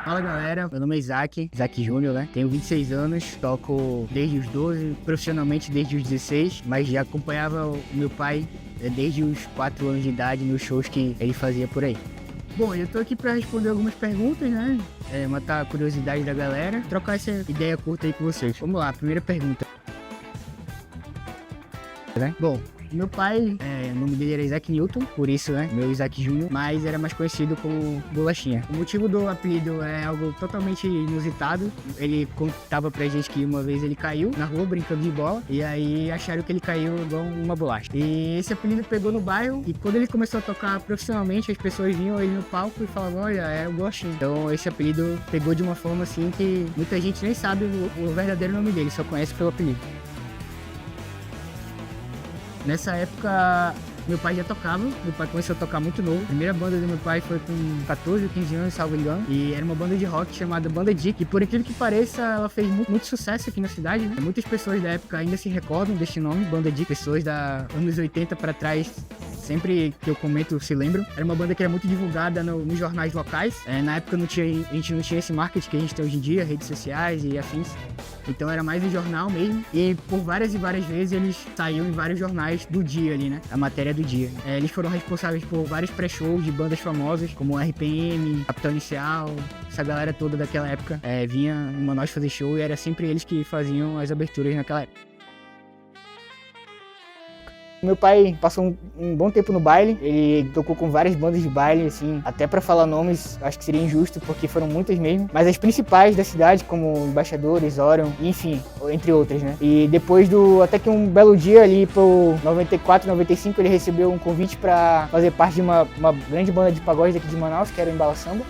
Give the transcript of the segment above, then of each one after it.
Fala galera, meu nome é Isaac Júnior, né? Tenho 26 anos, toco desde os 12, profissionalmente desde os 16, mas já acompanhava o meu pai desde os 4 anos de idade nos shows que ele fazia por aí. Bom, eu tô aqui pra responder algumas perguntas, né? Matar a curiosidade da galera, trocar essa ideia curta aí com vocês. Vamos lá, primeira pergunta. Bom, meu pai, o nome dele era Isaac Newton, por isso, né, meu Isaac Júnior, mas era mais conhecido como Bolachinha. O motivo do apelido é algo totalmente inusitado. Ele contava pra gente que uma vez ele caiu na rua brincando de bola, e aí acharam que ele caiu igual uma bolacha. E esse apelido pegou no bairro, e quando ele começou a tocar profissionalmente, as pessoas vinham ele no palco e falavam, olha, é o Bolachinha. Então esse apelido pegou de uma forma assim que muita gente nem sabe o verdadeiro nome dele, só conhece pelo apelido. Nessa época, meu pai já tocava, meu pai começou a tocar muito novo. A primeira banda do meu pai foi com 14 ou 15 anos, salvo engano, e era uma banda de rock chamada Banda Dick, e por incrível que pareça, ela fez muito sucesso aqui na cidade, né? Muitas pessoas da época ainda se recordam desse nome, Banda Dick, pessoas da anos 80 para trás. Sempre que eu comento, se lembram. Era uma banda que era muito divulgada nos jornais locais. Na época a gente não tinha esse marketing que a gente tem hoje em dia, redes sociais e afins. Então era mais em jornal mesmo. E por várias e várias vezes eles saíam em vários jornais do dia ali, né? A matéria do dia. Eles foram responsáveis por vários pré-shows de bandas famosas, como RPM, Capital Inicial. Essa galera toda daquela época vinha em Manaus fazer show e era sempre eles que faziam as aberturas naquela época. Meu pai passou um bom tempo no baile, ele tocou com várias bandas de baile, assim, até pra falar nomes, acho que seria injusto, porque foram muitas mesmo, mas as principais da cidade, como Embaixadores, Orion, enfim, entre outras, né? E depois até que um belo dia ali pro 94, 95, ele recebeu um convite pra fazer parte de uma grande banda de pagode daqui de Manaus, que era o Embala Samba.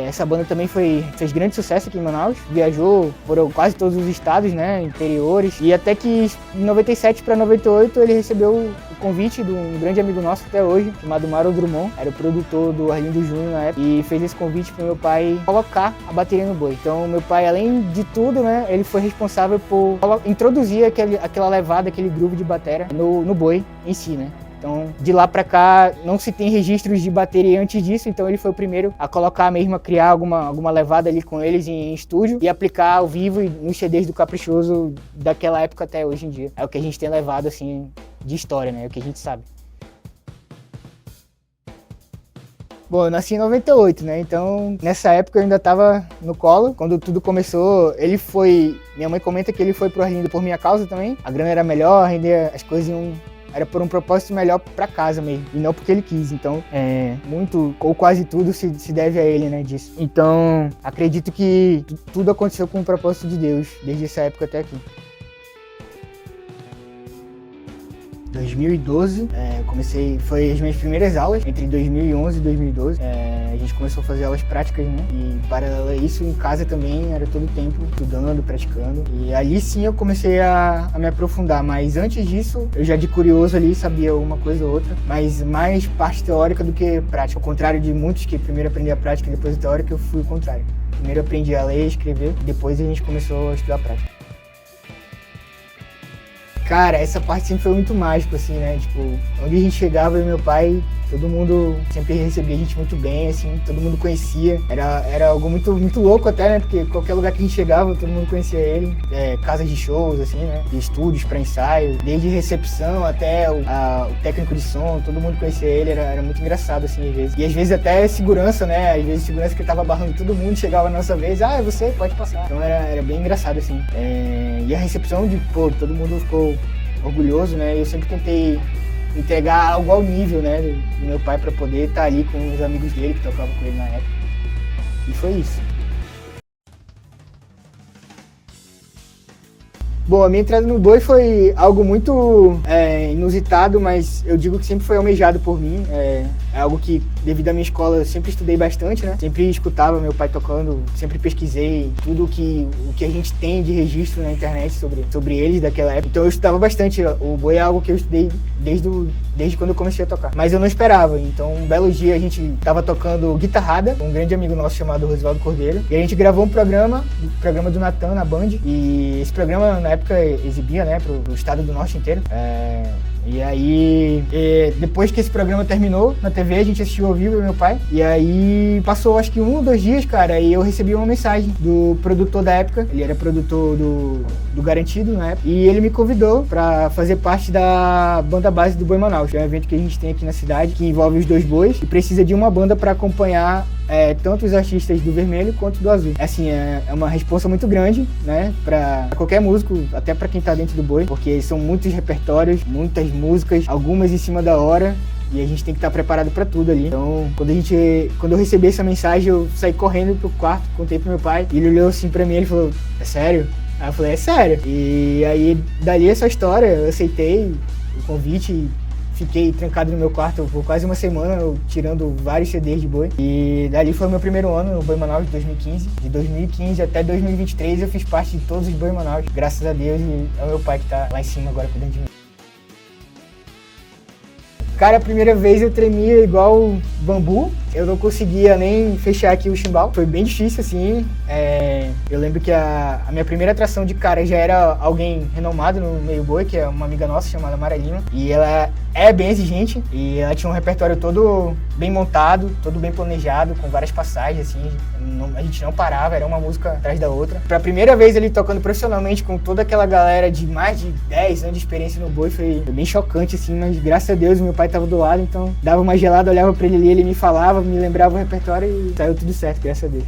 Essa banda também fez grande sucesso aqui em Manaus, viajou por quase todos os estados, né, interiores, e até que em 97 pra 98 ele recebeu o convite de um grande amigo nosso até hoje, chamado Mauro Drummond, era o produtor do Arlindo Júnior na época, e fez esse convite pro meu pai colocar a bateria no boi. Então meu pai, além de tudo, né, ele foi responsável por introduzir aquela levada, aquele groove de bateria no boi em si, né. Então, de lá pra cá, não se tem registros de bateria antes disso, então ele foi o primeiro a colocar mesmo, a criar alguma levada ali com eles em estúdio e aplicar ao vivo e nos CDs do Caprichoso daquela época até hoje em dia. É o que a gente tem levado, assim, de história, né? É o que a gente sabe. Bom, eu nasci em 98, né? Então, nessa época eu ainda tava no colo. Quando tudo começou, minha mãe comenta que ele foi pro Arlindo por minha causa também. A grana era melhor, as coisas era por um propósito melhor pra casa mesmo, e não porque ele quis. Então, muito ou quase tudo se deve a ele, né, disso. Então, acredito que tudo aconteceu com o propósito de Deus, desde essa época até aqui. 2012, foi as minhas primeiras aulas, entre 2011 e 2012. A gente começou a fazer aulas práticas, né? E paralelo a isso, em casa também, era todo o tempo estudando, praticando. E ali sim eu comecei a me aprofundar, mas antes disso, eu já de curioso ali sabia uma coisa ou outra, mas mais parte teórica do que prática. Ao contrário de muitos que primeiro aprendi a prática e depois a teórica, eu fui o contrário. Primeiro eu aprendi a ler e escrever, depois a gente começou a estudar a prática. Cara, essa parte sempre foi muito mágica, assim, né? Tipo, onde a gente chegava, eu e meu pai, todo mundo sempre recebia a gente muito bem, assim, todo mundo conhecia. Era algo muito, muito louco até, né? Porque qualquer lugar que a gente chegava, todo mundo conhecia ele. Casas de shows, assim, né? De estúdios para ensaio, desde recepção até o técnico de som, todo mundo conhecia ele, era muito engraçado, assim, às vezes. E às vezes até segurança, né? Às vezes segurança que tava barrando todo mundo, chegava na nossa vez, é você, pode passar. Então era bem engraçado, assim. E a recepção todo mundo ficou orgulhoso, né? Eu sempre tentei entregar algo ao nível, né, do meu pai para poder estar ali com os amigos dele que tocavam com ele na época. E foi isso. Bom, a minha entrada no boi foi algo muito inusitado, mas eu digo que sempre foi almejado por mim. É algo que, devido à minha escola, eu sempre estudei bastante, né? Sempre escutava meu pai tocando, sempre pesquisei tudo o que a gente tem de registro na internet sobre eles daquela época. Então eu estudava bastante. O boi é algo que eu estudei desde quando eu comecei a tocar. Mas eu não esperava. Então, um belo dia a gente estava tocando guitarrada, com um grande amigo nosso chamado Rosivaldo Cordeiro. E a gente gravou o programa do Natan na Band. E esse programa, na época, exibia, né, pro estado do norte inteiro. E aí, depois que esse programa terminou na TV, a gente assistiu ao vivo, eu e meu pai. E aí, passou acho que 1 ou 2 dias, cara, e eu recebi uma mensagem do produtor da época. Ele era produtor do Garantido na época. E ele me convidou pra fazer parte da banda base do Boi Manaus, que é um evento que a gente tem aqui na cidade, que envolve os 2 bois. E precisa de uma banda pra acompanhar tanto os artistas do vermelho quanto do azul. Assim, é uma responsa muito grande, né, pra qualquer músico, até pra quem tá dentro do boi, porque são muitos repertórios, muitas músicas, algumas em cima da hora, e a gente tem que estar preparado pra tudo ali. Então, quando eu recebi essa mensagem, eu saí correndo pro quarto, contei pro meu pai, e ele olhou assim pra mim, ele falou, é sério? Aí eu falei, é sério. E aí, dali essa história, eu aceitei o convite. Fiquei trancado no meu quarto por quase uma semana, tirando vários CDs de boi. E dali foi o meu primeiro ano no Boi Manaus de 2015. De 2015 até 2023 eu fiz parte de todos os Boi Manaus. Graças a Deus, e é o meu pai que tá lá em cima agora cuidando de mim. Cara, a primeira vez eu tremia igual bambu. Eu não conseguia nem fechar aqui o chimbal. Foi bem difícil, assim. Eu lembro que a minha primeira atração de cara já era alguém renomado no meio boi, que é uma amiga nossa chamada Mara Lima. E ela é bem exigente. E ela tinha um repertório todo bem montado, todo bem planejado, com várias passagens, assim. A gente não parava, era uma música atrás da outra. Pra primeira vez ele tocando profissionalmente com toda aquela galera de mais de 10 anos de experiência no boi, foi bem chocante, assim. Mas graças a Deus meu pai tava do lado, então dava uma gelada, olhava pra ele ali, ele me falava, me lembrava o repertório e saiu tudo certo, graças a Deus.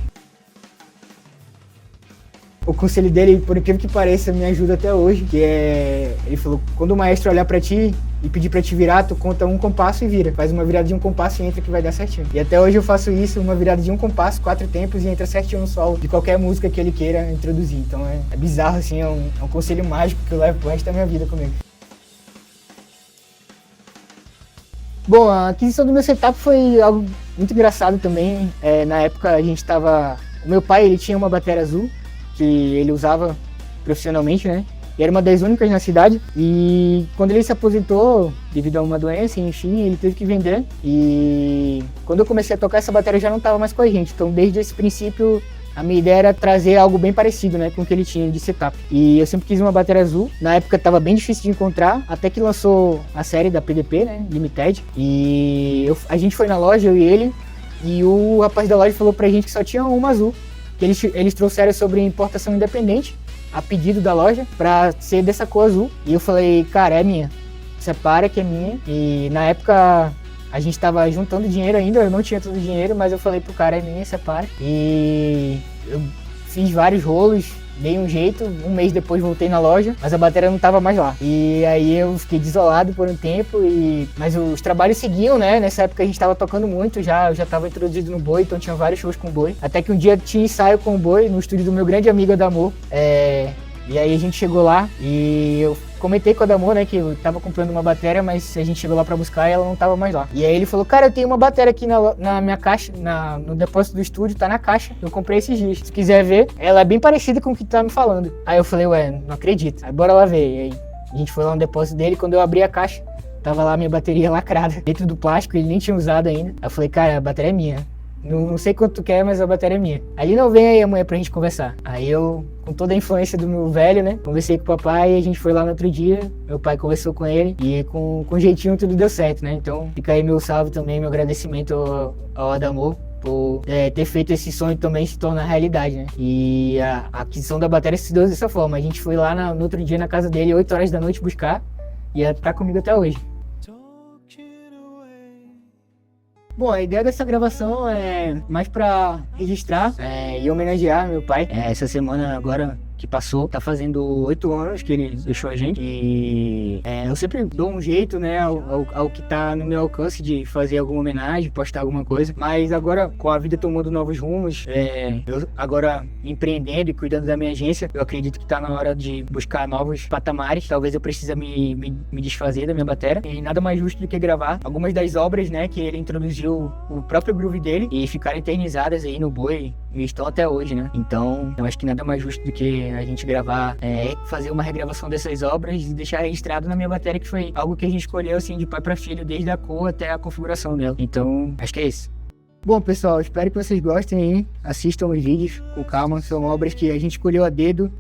O conselho dele, por incrível que pareça, me ajuda até hoje, que é... Ele falou, quando o maestro olhar pra ti e pedir pra te virar, tu conta um compasso e vira. Faz uma virada de um compasso e entra que vai dar certinho. E até hoje eu faço isso, uma virada de um compasso, 4 tempos e entra certinho no solo de qualquer música que ele queira introduzir. Então é bizarro, assim, é um conselho mágico que eu levo pro resto da minha vida comigo. Bom, a aquisição do meu setup foi algo muito engraçado também. Na época a gente tava... O meu pai, ele tinha uma bateria azul, que ele usava profissionalmente, né? E era uma das únicas na cidade. E quando ele se aposentou, devido a uma doença, enfim, ele teve que vender. E quando eu comecei a tocar, essa bateria já não estava mais com a gente. Então, desde esse princípio, a minha ideia era trazer algo bem parecido, né, com o que ele tinha de setup. E eu sempre quis uma bateria azul. Na época estava bem difícil de encontrar, até que lançou a série da PDP, né, Limited. E a gente foi na loja, eu e ele, e o rapaz da loja falou pra gente que só tinha uma azul. Que eles trouxeram sobre importação independente, a pedido da loja, pra ser dessa cor azul. E eu falei, cara, é minha. Separa que é minha. E na época a gente tava juntando dinheiro ainda, eu não tinha todo o dinheiro, mas eu falei pro cara, é minha, separa. E eu fiz vários rolos, dei um jeito, um mês depois voltei na loja, mas a bateria não tava mais lá. E aí eu fiquei desolado por um tempo, mas os trabalhos seguiam, né? Nessa época a gente tava tocando muito, eu já tava introduzido no boi, então tinha vários shows com o boi. Até que um dia tinha ensaio com o boi no estúdio do meu grande amigo Adamor. E aí a gente chegou lá e eu comentei com o Adamor, né, que eu tava comprando uma bateria, mas a gente chegou lá pra buscar e ela não tava mais lá. E aí ele falou, cara, eu tenho uma bateria aqui na minha caixa, no depósito do estúdio, tá na caixa, eu comprei esses dias. Se quiser ver, ela é bem parecida com o que tu tá me falando. Aí eu falei, ué, não acredito. Aí bora lá ver. E aí a gente foi lá no depósito dele, quando eu abri a caixa, tava lá a minha bateria lacrada dentro do plástico, ele nem tinha usado ainda. Aí eu falei, cara, a bateria é minha. Não sei quanto tu quer, mas a bateria é minha. Aí não, vem aí amanhã pra gente conversar. Aí eu, com toda a influência do meu velho, né, conversei com o papai e a gente foi lá no outro dia. Meu pai conversou com ele e com jeitinho tudo deu certo, né? Então fica aí meu salve também, meu agradecimento ao Adamor por ter feito esse sonho também se tornar realidade, né? E a aquisição da bateria se deu dessa forma. A gente foi lá no outro dia na casa dele, 8 horas da noite buscar, e ela tá comigo até hoje. Bom, a ideia dessa gravação é mais pra registrar e homenagear meu pai. Essa semana agora que passou, tá fazendo 8 anos que ele deixou a gente. E eu sempre dou um jeito, né, ao que tá no meu alcance de fazer alguma homenagem, postar alguma coisa. Mas agora, com a vida tomando novos rumos, eu agora empreendendo e cuidando da minha agência, eu acredito que tá na hora de buscar novos patamares. Talvez eu precise me desfazer da minha bateria. E nada mais justo do que gravar algumas das obras, né, que ele introduziu o próprio groove dele e ficaram eternizadas aí no boi e estão até hoje, né? Então, eu acho que nada mais justo do que a gente gravar, fazer uma regravação dessas obras e deixar registrado na minha bateria, que foi algo que a gente escolheu, assim, de pai para filho, desde a cor até a configuração dela. Então, acho que é isso. Bom, pessoal, espero que vocês gostem, hein? Assistam os vídeos com calma, são obras que a gente escolheu a dedo,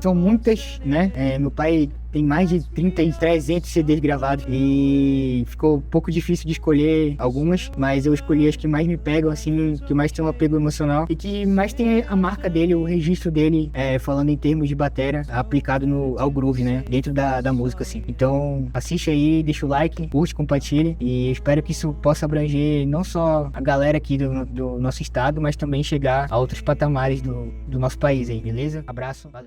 são muitas, né? Meu pai tem mais de 30 e 300 CDs gravados e ficou um pouco difícil de escolher algumas, mas eu escolhi as que mais me pegam, assim, que mais tem um apego emocional e que mais tem a marca dele, o registro dele, falando em termos de batera, aplicado ao groove, né, dentro da música, assim. Então, assiste aí, deixa o like, curte, compartilhe e espero que isso possa abranger não só a galera aqui do nosso estado, mas também chegar a outros patamares do nosso país aí, beleza? Abraço, valeu.